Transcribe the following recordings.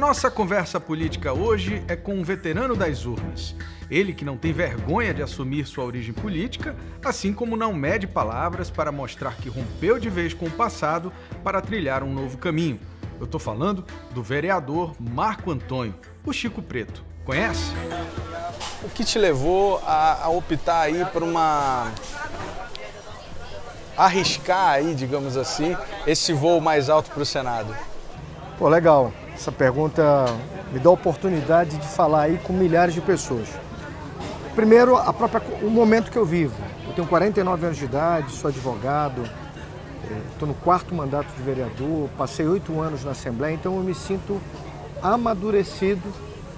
nossa conversa política hoje é com um veterano das urnas. Ele que não tem vergonha de assumir sua origem política, assim como não mede palavras para mostrar que rompeu de vez com o passado para trilhar um novo caminho. Eu tô falando do vereador Marco Antônio, o Chico Preto. Conhece? O que te levou a optar aí por arriscar aí, digamos assim, esse voo mais alto para o Senado? Pô, legal. Essa pergunta me dá a oportunidade de falar aí com milhares de pessoas. Primeiro, o momento que eu vivo. Eu tenho 49 anos de idade, sou advogado, estou no 4º mandato de vereador, passei 8 anos na Assembleia, então eu me sinto amadurecido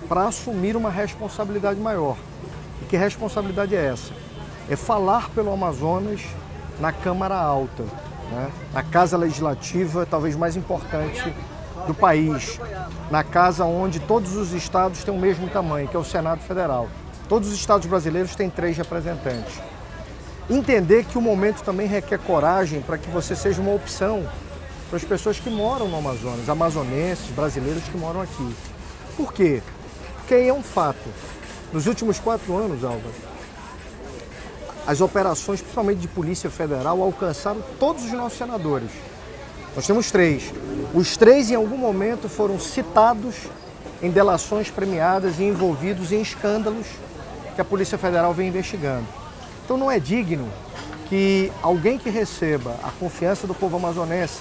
para assumir uma responsabilidade maior. E que responsabilidade é essa? É falar pelo Amazonas na Câmara Alta, né? Na Casa Legislativa, talvez mais importante do país, na casa onde todos os estados têm o mesmo tamanho, que é o Senado Federal. Todos os estados brasileiros têm 3 representantes. Entender que o momento também requer coragem para que você seja uma opção para as pessoas que moram no Amazonas, amazonenses, brasileiros que moram aqui. Por quê? Porque aí é um fato. Nos últimos 4 anos, Álvaro, as operações, principalmente de Polícia Federal, alcançaram todos os nossos senadores. Nós temos 3. Os 3, em algum momento, foram citados em delações premiadas e envolvidos em escândalos que a Polícia Federal vem investigando. Então não é digno que alguém que receba a confiança do povo amazonense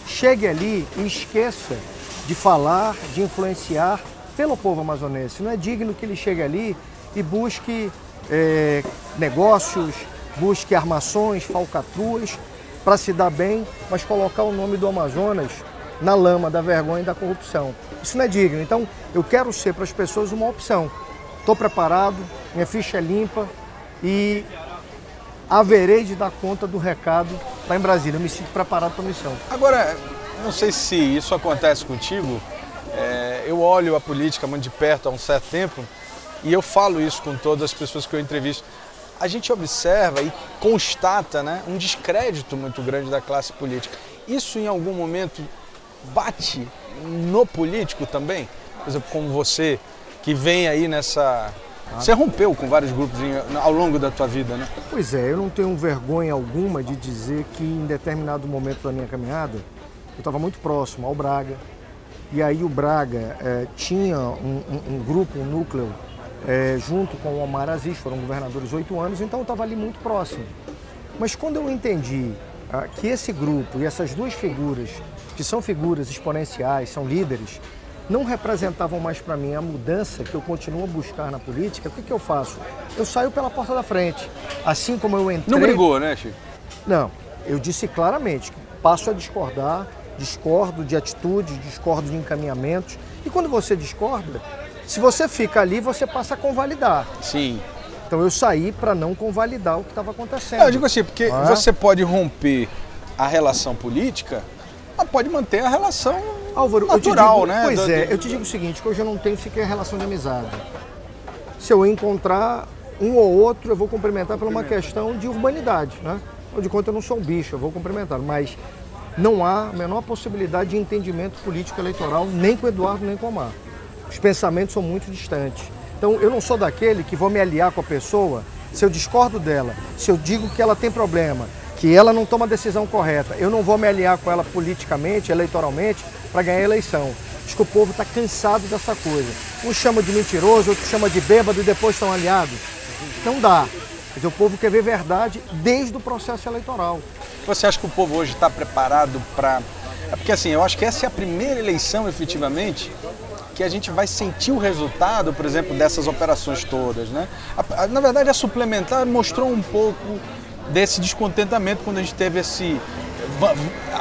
chegue ali e esqueça de falar, de influenciar pelo povo amazonense. Não é digno que ele chegue ali e busque negócios, busque armações, falcatruas para se dar bem, mas colocar o nome do Amazonas na lama da vergonha e da corrupção. Isso não é digno. Então, eu quero ser para as pessoas uma opção. Estou preparado, minha ficha é limpa e haverei de dar conta do recado lá em Brasília. Eu me sinto preparado para a missão. Agora, não sei se isso acontece contigo, eu olho a política muito de perto há um certo tempo e eu falo isso com todas as pessoas que eu entrevisto. A gente observa e constata, né, um descrédito muito grande da classe política. Isso em algum momento bate no político também? Por exemplo, como você, que vem aí nessa... Você rompeu com vários grupos ao longo da tua vida, né? Pois é, eu não tenho vergonha alguma de dizer que em determinado momento da minha caminhada eu estava muito próximo ao Braga. E aí o Braga tinha um grupo, um núcleo, junto com o Omar Aziz, foram governadores 8 anos, então eu estava ali muito próximo. Mas quando eu entendi que esse grupo e essas 2 figuras, que são figuras exponenciais, são líderes, não representavam mais para mim a mudança que eu continuo a buscar na política, o que eu faço? Eu saio pela porta da frente. Assim como eu entrei... Não brigou, né, Chico? Não, eu disse claramente que passo a discordar, discordo de atitudes, discordo de encaminhamentos. E quando você discorda, se você fica ali, você passa a convalidar. Sim. Então eu saí para não convalidar o que estava acontecendo. Eu digo assim, porque você pode romper a relação política, mas pode manter a relação Álvaro, natural, né? Pois eu te digo o seguinte, que hoje eu não tenho sequer relação de amizade. Se eu encontrar um ou outro, eu vou cumprimentar por uma questão de urbanidade, né? Afinal de contas, eu não sou um bicho, eu vou cumprimentar, mas não há a menor possibilidade de entendimento político eleitoral, nem com o Eduardo, nem com o Omar. Os pensamentos são muito distantes. Então, eu não sou daquele que vou me aliar com a pessoa se eu discordo dela, se eu digo que ela tem problema, que ela não toma a decisão correta. Eu não vou me aliar com ela politicamente, eleitoralmente, para ganhar a eleição. Acho que o povo está cansado dessa coisa. Um chama de mentiroso, outro chama de bêbado e depois estão aliados. Não dá. Mas o povo quer ver verdade desde o processo eleitoral. Você acha que o povo hoje está preparado para... Porque assim, eu acho que essa é a primeira eleição, efetivamente, que a gente vai sentir o resultado, por exemplo, dessas operações todas, né? Na verdade, a suplementar mostrou um pouco desse descontentamento quando a gente teve esse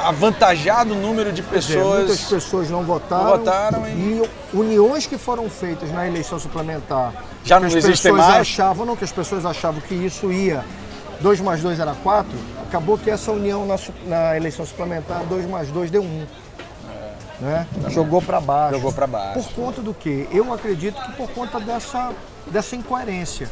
avantajado número de pessoas. Muitas pessoas não votaram e uniões que foram feitas na eleição suplementar já não existem mais. Que as pessoas achavam que isso ia 2 mais 2 era 4, acabou que essa união na eleição suplementar 2 mais 2 deu 1. Né? Jogou para baixo. Jogou para baixo. Por conta do quê? Eu acredito que por conta dessa incoerência.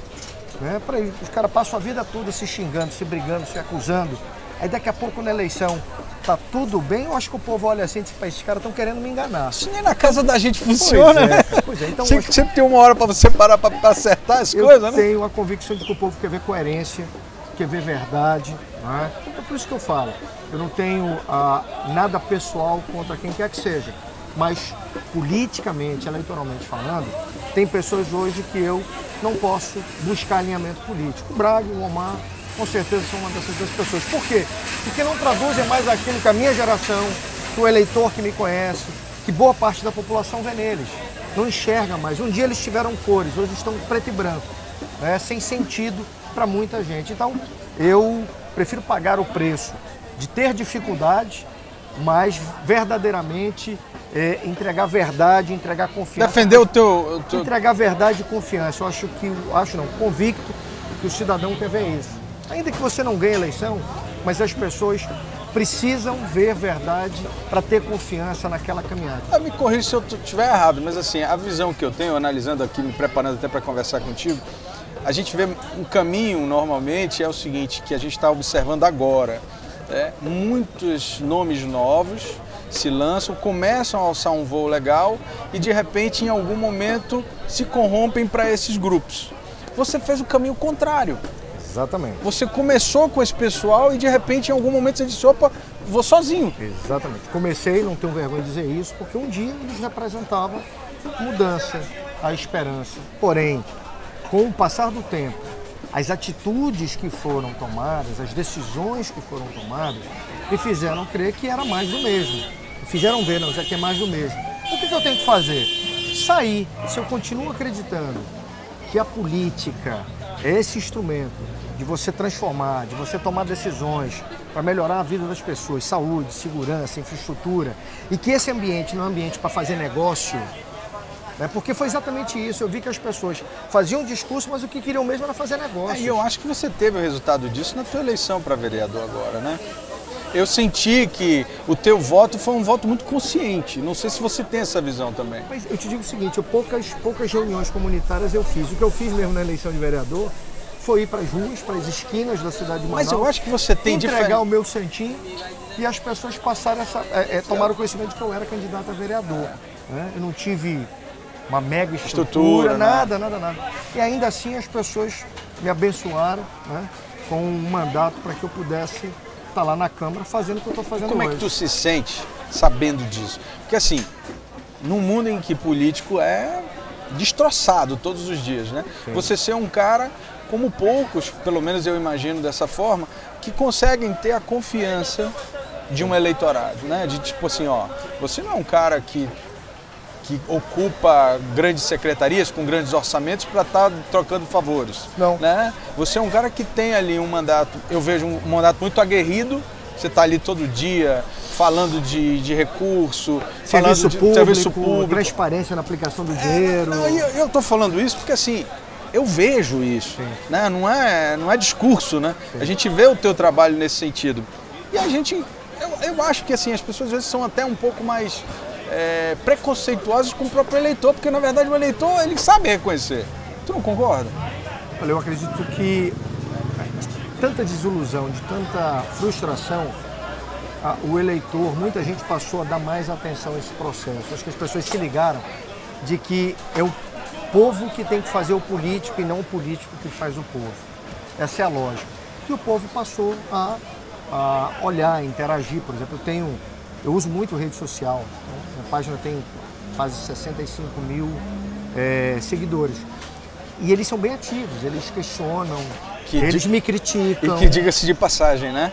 Né? Os caras passam a vida toda se xingando, se brigando, se acusando. Aí daqui a pouco na eleição tá tudo bem, eu acho que o povo olha assim e diz, esses caras estão querendo me enganar. Isso nem na casa da gente funciona, né? Pois é, então Sempre tem uma hora para você parar para acertar as coisas, né? Eu tenho a convicção de que o povo quer ver coerência, quer ver verdade, né? É por isso que eu falo, eu não tenho nada pessoal contra quem quer que seja, mas politicamente, eleitoralmente falando, tem pessoas hoje que eu não posso buscar alinhamento político. O Braga, o Omar, com certeza são uma dessas duas pessoas. Por quê? Porque não traduzem mais aquilo que a minha geração, que o eleitor que me conhece, que boa parte da população vê neles. Não enxerga mais. Um dia eles tiveram cores, hoje estão preto e branco, né? Sem sentido para muita gente. Então, eu prefiro pagar o preço de ter dificuldade, mas verdadeiramente entregar verdade, entregar confiança. Defender o teu... Entregar verdade e confiança. Eu acho não, convicto que o cidadão quer ver isso. Ainda que você não ganhe eleição, mas as pessoas precisam ver verdade para ter confiança naquela caminhada. Me corrija se eu estiver errado, mas assim, a visão que eu tenho, analisando aqui, me preparando até para conversar contigo, a gente vê um caminho, normalmente, é o seguinte, que a gente está observando agora. Muitos nomes novos se lançam, começam a alçar um voo legal e, de repente, em algum momento, se corrompem para esses grupos. Você fez o caminho contrário. Exatamente. Você começou com esse pessoal e de repente em algum momento você disse, opa, vou sozinho. Exatamente. Comecei, não tenho vergonha de dizer isso, porque um dia eles representavam mudança, a esperança. Porém, com o passar do tempo, as atitudes que foram tomadas, as decisões que foram tomadas, me fizeram crer que era mais do mesmo. Me fizeram ver, não, já que é mais do mesmo. O que eu tenho que fazer? Sair. Se eu continuo acreditando que a política é esse instrumento de você transformar, de você tomar decisões para melhorar a vida das pessoas, saúde, segurança, infraestrutura, e que esse ambiente não é um ambiente para fazer negócio, né? Porque foi exatamente isso. Eu vi que as pessoas faziam discurso, mas o que queriam mesmo era fazer negócio. E eu acho que você teve o resultado disso na tua eleição para vereador agora, né? Eu senti que o teu voto foi um voto muito consciente. Não sei se você tem essa visão também. Mas eu te digo o seguinte, poucas reuniões comunitárias eu fiz. O que eu fiz mesmo na eleição de vereador foi ir para as ruas, para as esquinas da cidade de Manaus. Mas eu acho que você tem entregar o meu santinho e as pessoas passaram tomaram conhecimento de que eu era candidato a vereador, né? Eu não tive uma mega estrutura, nada. E ainda assim as pessoas me abençoaram, né, com um mandato para que eu pudesse estar lá na Câmara fazendo o que eu estou fazendo hoje. Como é que tu se sente sabendo disso? Porque assim, num mundo em que político é destroçado todos os dias, né? Sim. Você ser um cara como poucos, pelo menos eu imagino dessa forma, que conseguem ter a confiança de um eleitorado, né? De tipo assim, ó, você não é um cara que ocupa grandes secretarias com grandes orçamentos para estar trocando favores. Não. Né? Você é um cara que tem ali um mandato, eu vejo um mandato muito aguerrido, você está ali todo dia falando de recurso, serviço serviço público, transparência na aplicação do dinheiro. Eu estou falando isso porque assim, eu vejo isso, né? Não é discurso, né? Sim. A gente vê o teu trabalho nesse sentido. E a gente, eu acho que assim, as pessoas às vezes são até um pouco mais preconceituosos com o próprio eleitor, porque na verdade o eleitor ele sabe reconhecer. Tu não concorda? Olha, eu acredito que de tanta desilusão, de tanta frustração, o eleitor, muita gente passou a dar mais atenção a esse processo. Acho que as pessoas se ligaram de que é o povo que tem que fazer o político e não o político que faz o povo. Essa é a lógica. E o povo passou a olhar, a interagir. Por exemplo, eu uso muito rede social, né? Minha página tem quase 65 mil seguidores. E eles são bem ativos, eles questionam, eles me criticam. E que, diga-se de passagem, né?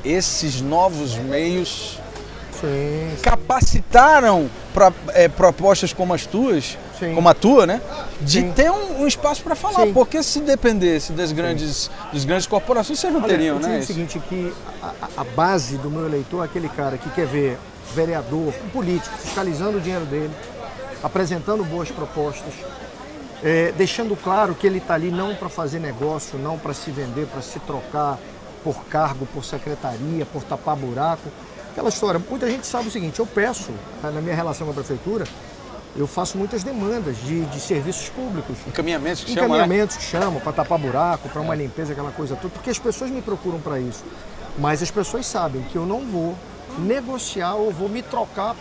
Esses novos meios capacitaram propostas como as tuas, como a tua, né? De ter um espaço para falar. Sim. Porque se dependesse das grandes corporações, vocês não teriam, né? É o seguinte, que a base do meu eleitor é aquele cara que quer ver vereador, um político, fiscalizando o dinheiro dele, apresentando boas propostas, deixando claro que ele está ali não para fazer negócio, não para se vender, para se trocar por cargo, por secretaria, por tapar buraco. Aquela história, muita gente sabe o seguinte, eu peço, na minha relação com a prefeitura, eu faço muitas demandas de serviços públicos. Encaminhamentos que chamam, para tapar buraco, para uma limpeza, aquela coisa toda, porque as pessoas me procuram para isso. Mas as pessoas sabem que eu não vou negociar ou vou me trocar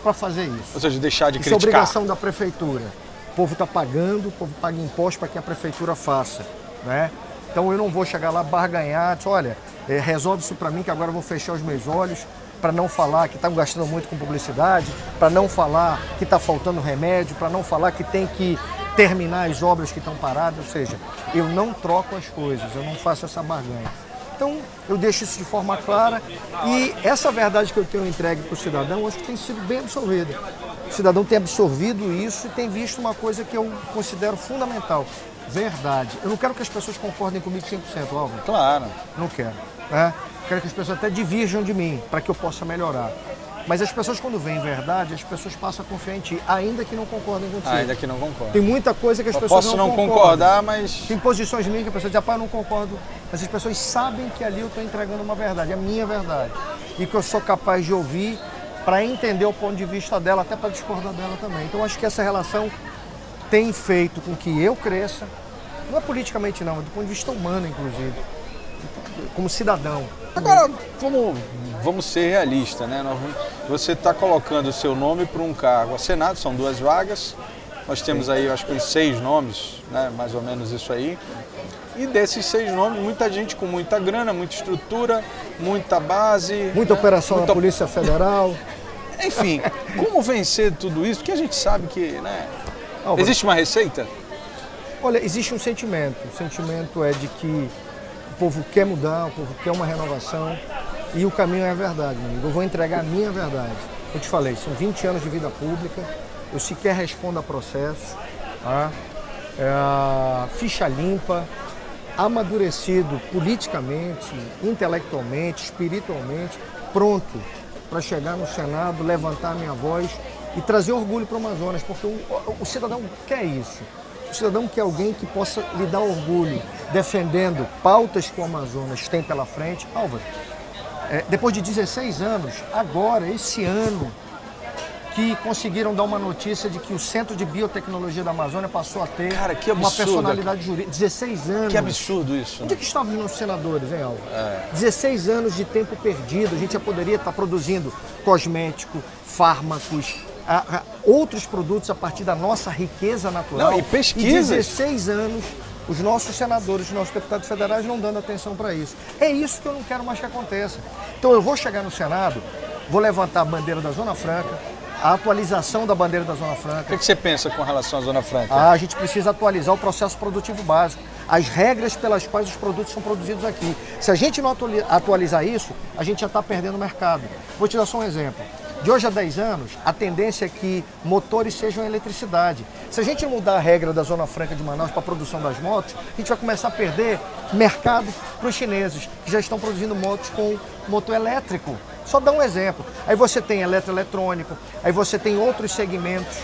para fazer isso. Ou seja, deixar de Isso criticar. é obrigação da prefeitura. O povo está pagando, o povo paga imposto para que a prefeitura faça, né? Então eu não vou chegar lá barganhar, dizer, olha, resolve isso para mim que agora eu vou fechar os meus olhos, para não falar que estão gastando muito com publicidade, para não falar que está faltando remédio, para não falar que tem que terminar as obras que estão paradas, ou seja, eu não troco as coisas, eu não faço essa barganha. Então, eu deixo isso de forma clara e essa verdade que eu tenho entregue para o cidadão, acho que tem sido bem absorvida. O cidadão tem absorvido isso e tem visto uma coisa que eu considero fundamental, verdade. Eu não quero que as pessoas concordem comigo 100%, Álvaro. Claro. Não quero, né? Quero que as pessoas até divirjam de mim, para que eu possa melhorar. Mas as pessoas, quando veem verdade, as pessoas passam a confiar em ti, ainda que não concordem contigo. Ainda que não concordem. Tem muita coisa que as Eu pessoas posso não não concordam. concordar, mas... Tem posições minhas que a pessoa diz, rapaz, eu não concordo. Mas as pessoas sabem que ali eu estou entregando uma verdade, a minha verdade. E que eu sou capaz de ouvir para entender o ponto de vista dela, até para discordar dela também. Então, acho que essa relação tem feito com que eu cresça, não é politicamente não, mas do ponto de vista humano, inclusive, como cidadão. Agora, vamos ser realistas, né? Você está colocando o seu nome para um cargo a Senado, são 2 vagas. Nós temos aí, eu acho que 6 nomes, né? Mais ou menos isso aí. E desses 6 nomes, muita gente com muita grana, muita estrutura, muita base. Muita operação na Polícia Federal. Enfim, como vencer tudo isso? Porque a gente sabe que, né? Existe uma receita? Olha, existe um sentimento. O sentimento é de que o povo quer mudar, o povo quer uma renovação e o caminho é a verdade, meu amigo. Eu vou entregar a minha verdade. Eu te falei, são 20 anos de vida pública, eu sequer respondo a processos, tá? Ficha limpa, amadurecido politicamente, intelectualmente, espiritualmente, pronto para chegar no Senado, levantar a minha voz e trazer orgulho para o Amazonas, porque o cidadão quer isso. O cidadão quer alguém que possa lhe dar orgulho, defendendo pautas que o Amazonas tem pela frente. Álvaro, depois de 16 anos, agora, esse ano, que conseguiram dar uma notícia de que o Centro de Biotecnologia da Amazônia passou a ter uma personalidade jurídica. 16 anos. Que absurdo isso. Onde é que estavam os nossos senadores, hein, Álvaro? 16 anos de tempo perdido. A gente já poderia estar produzindo cosmético, fármacos, outros produtos a partir da nossa riqueza natural. Não, e pesquisas. E 16 anos, os nossos senadores, os nossos deputados federais não dando atenção para isso. É isso que eu não quero mais que aconteça. Então eu vou chegar no Senado, vou levantar a bandeira da Zona Franca, a atualização da bandeira da Zona Franca. O que você pensa com relação à Zona Franca? A gente precisa atualizar o processo produtivo básico, as regras pelas quais os produtos são produzidos aqui. Se a gente não atualizar isso, a gente já está perdendo o mercado. Vou te dar só um exemplo. De hoje a 10 anos, a tendência é que motores sejam eletricidade. Se a gente mudar a regra da Zona Franca de Manaus para a produção das motos, a gente vai começar a perder mercado para os chineses, que já estão produzindo motos com motor elétrico. Só dá um exemplo. Aí você tem eletroeletrônico, aí você tem outros segmentos,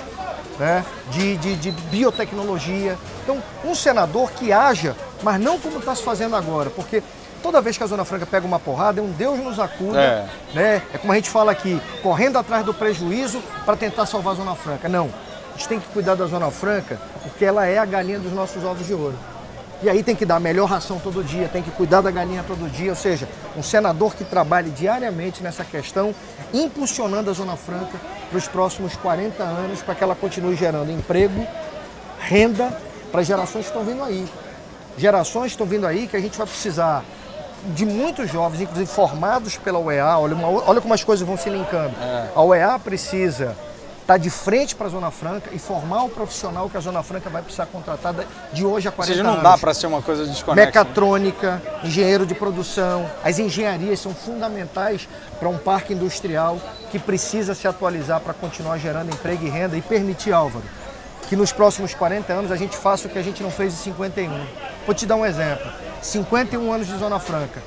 né, de biotecnologia. Então, um senador que haja, mas não como está se fazendo agora, porque toda vez que a Zona Franca pega uma porrada, é um Deus nos acuda, né? É como a gente fala aqui, correndo atrás do prejuízo para tentar salvar a Zona Franca. Não, a gente tem que cuidar da Zona Franca, porque ela é a galinha dos nossos ovos de ouro. E aí tem que dar a melhor ração todo dia, tem que cuidar da galinha todo dia, ou seja, um senador que trabalhe diariamente nessa questão, impulsionando a Zona Franca para os próximos 40 anos, para que ela continue gerando emprego, renda para as gerações que estão vindo aí. Gerações que estão vindo aí que a gente vai precisar de muitos jovens, inclusive formados pela UEA, olha como as coisas vão se linkando. A UEA precisa estar de frente para a Zona Franca e formar o profissional que a Zona Franca vai precisar contratar de hoje a 40 anos. Ou seja, não dá para ser uma coisa desconexa. Mecatrônica, engenheiro de produção, as engenharias são fundamentais para um parque industrial que precisa se atualizar para continuar gerando emprego e renda e permitir, Álvaro, que nos próximos 40 anos a gente faça o que a gente não fez em 51. Vou te dar um exemplo. 51 anos de Zona Franca.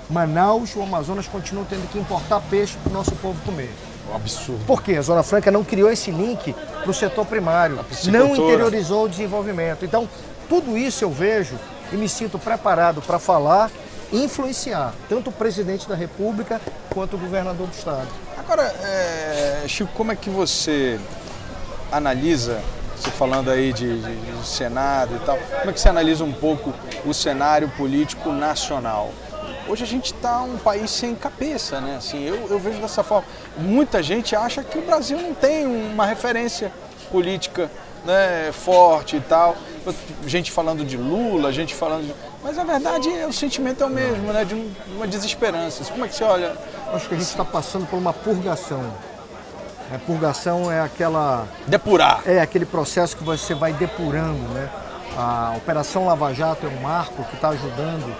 Manaus, o Amazonas continuam tendo que importar peixe para o nosso povo comer. Um absurdo. Por quê? A Zona Franca não criou esse link para o setor primário, não interiorizou o desenvolvimento. Então, tudo isso eu vejo e me sinto preparado para falar e influenciar tanto o presidente da República quanto o governador do estado. Agora, Chico, como é que você analisa, você falando aí de Senado e tal, como é que você analisa um pouco o cenário político nacional? Hoje a gente está um país sem cabeça, né? Assim, eu vejo dessa forma. Muita gente acha que o Brasil não tem uma referência política, né, forte e tal. Gente falando de Lula, gente falando de... Mas a verdade é o sentimento é o mesmo, né? De uma desesperança. Como é que você olha? Acho que a gente está passando por uma purgação. A purgação é aquela... Depurar. É aquele processo que você vai depurando, né? A Operação Lava Jato é um marco que está ajudando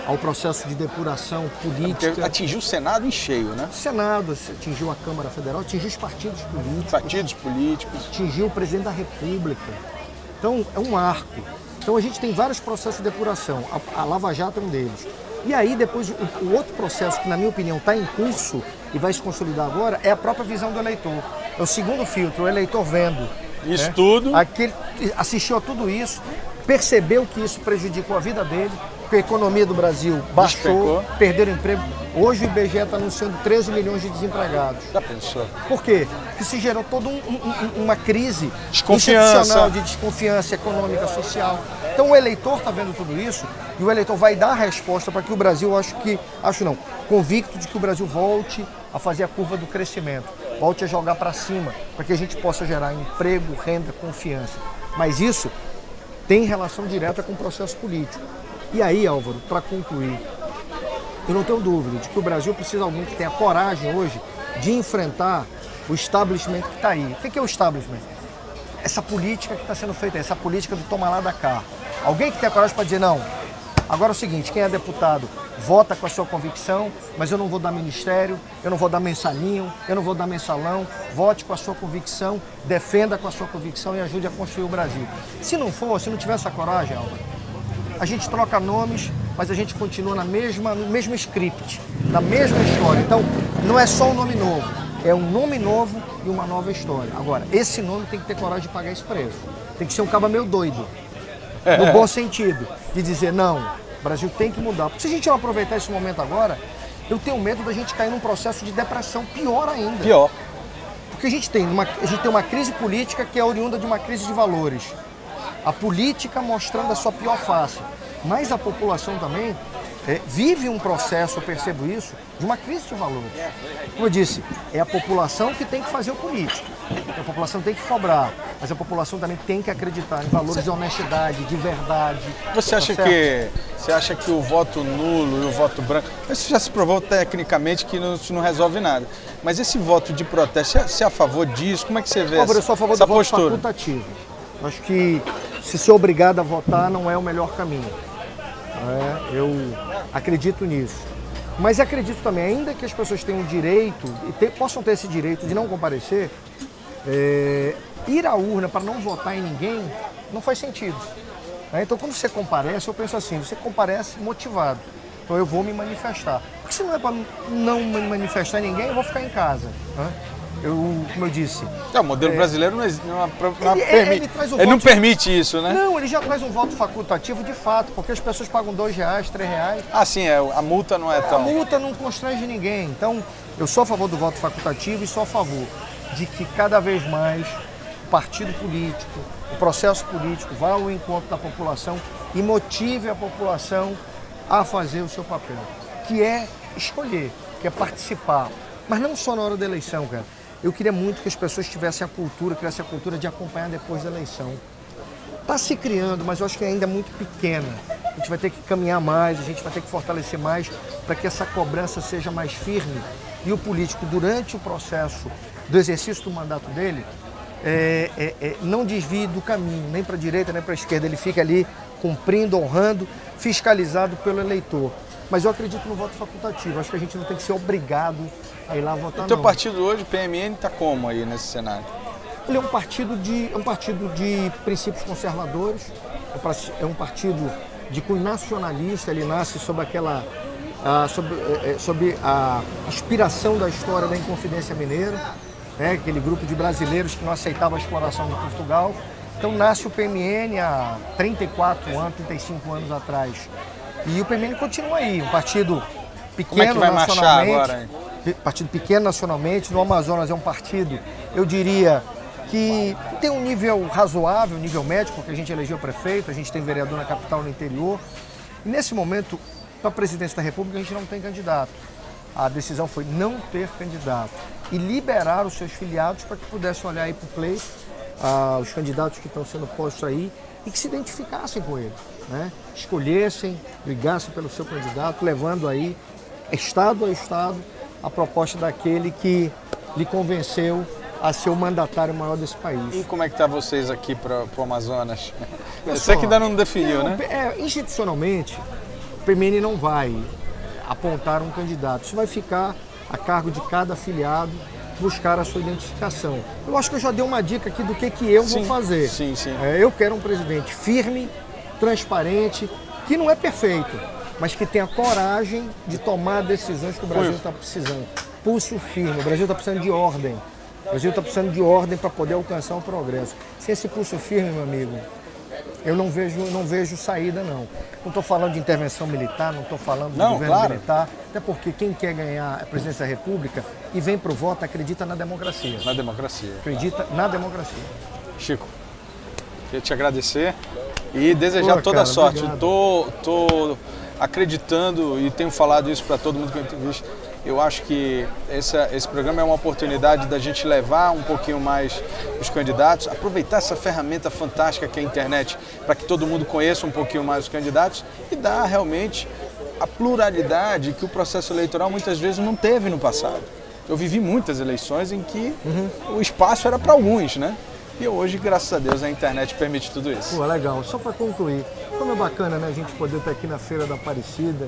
ao processo de depuração política. Porque atingiu o Senado em cheio, né? O Senado atingiu a Câmara Federal, atingiu os partidos políticos. Partidos políticos. Atingiu o presidente da República. Então, é um marco. Então, a gente tem vários processos de depuração. A Lava Jato é um deles. E aí, depois, o outro processo que, na minha opinião, está em curso e vai se consolidar agora é a própria visão do eleitor. É o segundo filtro, o eleitor vendo. Isso, né? tudo. Aquele assistiu a tudo isso, percebeu que isso prejudicou a vida dele, porque a economia do Brasil baixou, perderam emprego. Hoje o IBGE está anunciando 13 milhões de desempregados. Já pensou? Por quê? Porque se gerou toda uma crise institucional, de desconfiança econômica, social. Então o eleitor está vendo tudo isso e o eleitor vai dar a resposta para que o Brasil, convicto de que o Brasil volte a fazer a curva do crescimento, volte a jogar para cima, para que a gente possa gerar emprego, renda, confiança. Mas isso tem relação direta com o processo político. E aí, Álvaro, para concluir, eu não tenho dúvida de que o Brasil precisa de alguém que tenha coragem hoje de enfrentar o establishment que está aí. O que é o establishment? Essa política que está sendo feita, essa política do toma lá da cá. Alguém que tenha coragem para dizer, não, agora é o seguinte, quem é deputado vota com a sua convicção, mas eu não vou dar ministério, eu não vou dar mensalinho, eu não vou dar mensalão, vote com a sua convicção, defenda com a sua convicção e ajude a construir o Brasil. Se não tiver essa coragem, Álvaro, a gente troca nomes, mas a gente continua no mesmo script, na mesma história. Então, não é só um nome novo, é um nome novo e uma nova história. Agora, esse nome tem que ter coragem de pagar esse preço. Tem que ser um caba meio doido, no bom sentido, de dizer, não, o Brasil tem que mudar. Porque se a gente não aproveitar esse momento agora, eu tenho medo da gente cair num processo de depressão pior ainda. Pior. Porque a gente tem uma crise política que é oriunda de uma crise de valores. A política mostrando a sua pior face. Mas a população também vive um processo, eu percebo isso, de uma crise de valores. Como eu disse, é a população que tem que fazer o político. A população tem que cobrar, mas a população também tem que acreditar em valores de honestidade, de verdade. Você acha que o voto nulo e o voto branco, isso já se provou tecnicamente que isso não resolve nada. Mas esse voto de protesto, você é a favor disso? Como é que você vê eu sou a favor do voto facultativo. Acho que se ser obrigado a votar não é o melhor caminho. Eu acredito nisso. Mas acredito também, ainda que as pessoas tenham o direito, possam ter esse direito de não comparecer, ir à urna para não votar em ninguém não faz sentido. Então, quando você comparece, eu penso assim, você comparece motivado. Então, eu vou me manifestar. Porque se não é para não me manifestar em ninguém, eu vou ficar em casa. Como eu disse... O modelo brasileiro ele não permite isso, né? Não, ele já traz um voto facultativo de fato, porque as pessoas pagam R$2, R$3. Ah, sim, a multa não é tão... A multa não constrange ninguém. Então, eu sou a favor do voto facultativo e sou a favor de que cada vez mais o partido político, o processo político vá ao encontro da população e motive a população a fazer o seu papel, que é escolher, que é participar. Mas não só na hora da eleição, cara. Eu queria muito que as pessoas criassem a cultura de acompanhar depois da eleição. Está se criando, mas eu acho que ainda é muito pequena. A gente vai ter que caminhar mais, a gente vai ter que fortalecer mais para que essa cobrança seja mais firme e o político, durante o processo do exercício do mandato dele, não desvie do caminho, nem para a direita, nem para a esquerda. Ele fica ali cumprindo, honrando, fiscalizado pelo eleitor. Mas eu acredito no voto facultativo. Acho que a gente não tem que ser obrigado a ir lá votar. O teu partido hoje, PMN, está como aí nesse cenário? Ele é um partido de princípios conservadores, é um partido de cunho nacionalista. Ele nasce sob sob a aspiração da história da Inconfidência Mineira, aquele grupo de brasileiros que não aceitava a exploração de Portugal. Então nasce o PMN há 35 anos atrás. E o PMN continua aí, um partido pequeno nacionalmente. Partido pequeno nacionalmente, no Amazonas é um partido, eu diria, que tem um nível razoável, nível médio, porque a gente elegeu prefeito, a gente tem vereador na capital, no interior. E nesse momento, para a presidência da República a gente não tem candidato. A decisão foi não ter candidato e liberar os seus filiados para que pudessem olhar aí para o pleito, os candidatos que estão sendo postos aí e que se identificassem com ele, né? Escolhessem, brigassem pelo seu candidato, levando aí, estado a estado, a proposta daquele que lhe convenceu a ser o mandatário maior desse país. E como é que está vocês aqui para o Amazonas? Você que ainda não definiu, né? Institucionalmente, o PMN não vai apontar um candidato. Isso vai ficar a cargo de cada afiliado buscar a sua identificação. Eu acho que eu já dei uma dica aqui do que eu vou fazer. Sim. Eu quero um presidente firme, transparente, que não é perfeito, mas que tenha coragem de tomar decisões que o Brasil está precisando. Pulso firme, o Brasil está precisando de ordem. O Brasil está precisando de ordem para poder alcançar o progresso. Sem esse pulso firme, meu amigo, eu não vejo saída, não. Não estou falando de intervenção militar, não estou falando de governo militar, até porque quem quer ganhar a presidência da República e vem para o voto acredita na democracia. Na democracia. Acredita na democracia. Chico, queria te agradecer e desejar toda a sorte. Estou acreditando e tenho falado isso para todo mundo que eu entrevisto. Eu acho que esse programa é uma oportunidade da gente levar um pouquinho mais os candidatos, aproveitar essa ferramenta fantástica que é a internet para que todo mundo conheça um pouquinho mais os candidatos e dar realmente a pluralidade que o processo eleitoral muitas vezes não teve no passado. Eu vivi muitas eleições em que o espaço era para alguns, né? E hoje, graças a Deus, a internet permite tudo isso. Pô, legal. Só para concluir, como é bacana, né, a gente poder estar aqui na Feira da Aparecida,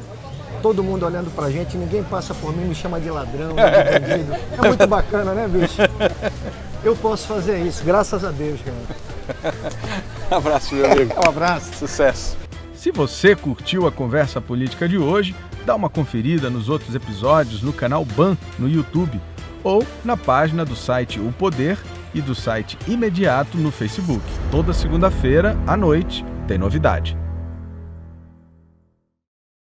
todo mundo olhando pra gente, ninguém passa por mim, me chama de ladrão, de bandido. É muito bacana, né, bicho? Eu posso fazer isso, graças a Deus, cara. Um abraço, meu amigo. Um abraço. Sucesso. Se você curtiu a conversa política de hoje, dá uma conferida nos outros episódios no canal BAN no YouTube ou na página do site O Poder e do site Imediato no Facebook. Toda segunda-feira, à noite, tem novidade.